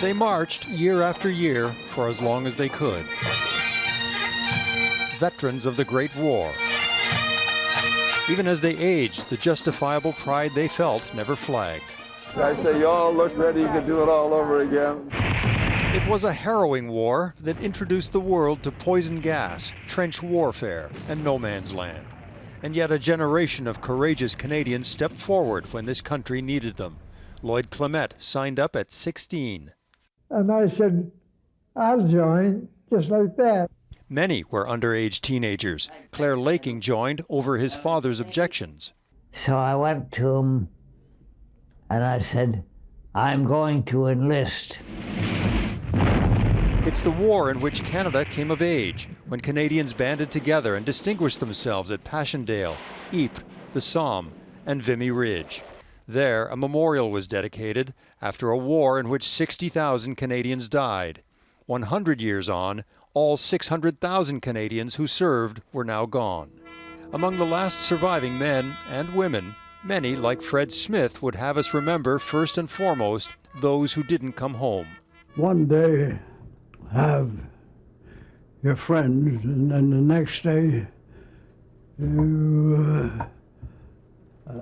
They marched year after year for as long as they could. Veterans of the Great War. Even as they aged, the justifiable pride they felt never flagged. I say, you all look ready, you can do it all over again. It was a harrowing war that introduced the world to poison gas, trench warfare, and no man's land. And yet a generation of courageous Canadians stepped forward when this country needed them. Lloyd Clement signed up at 16. And I said, I'll join, just like that. Many were underage teenagers. Claire Laking joined over his father's objections. So I went to him and I said, I'm going to enlist. It's the war in which Canada came of age, when Canadians banded together and distinguished themselves at Passchendaele, Ypres, the Somme, and Vimy Ridge. There, a memorial was dedicated after a war in which 60,000 Canadians died. 100 years on, all 600,000 Canadians who served were now gone. Among the last surviving men and women, many, like Fred Smith, would have us remember first and foremost those who didn't come home. One day, have your friends, and then the next day, you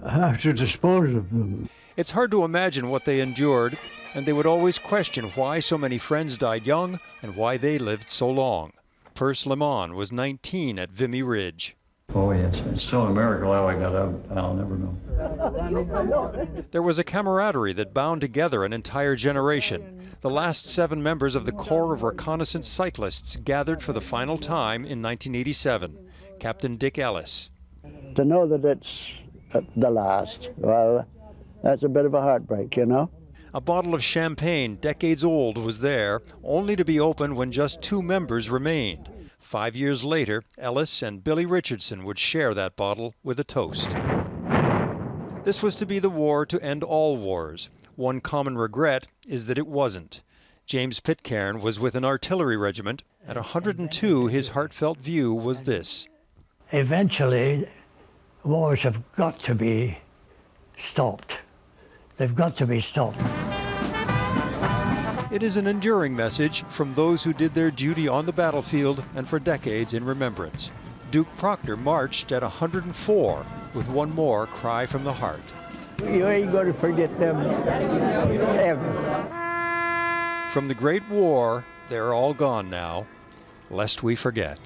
have to dispose of them. It's hard to imagine what they endured, and they would always question why so many friends died young and why they lived so long. Perce Lemon was 19 at Vimy Ridge. Oh, yes, it's still a miracle how I got out. I'll never know. There was a camaraderie that bound together an entire generation. The last 7 members of the Corps of Reconnaissance Cyclists gathered for the final time in 1987. Captain Dick Ellis. To know that it's the last, well, that's a bit of a heartbreak, you know. A bottle of champagne, decades old, was there, only to be opened when just 2 members remained. 5 years later, Ellis and Billy Richardson would share that bottle with a toast. This was to be the war to end all wars. One common regret is that it wasn't. James Pitcairn was with an artillery regiment. At 102, his heartfelt view was this. Eventually, wars have got to be stopped. They've got to be stopped. It is an enduring message from those who did their duty on the battlefield and for decades in remembrance. Duke Proctor marched at 104 with one more cry from the heart. You ain't going to forget them ever. From the Great War, they're all gone now, lest we forget.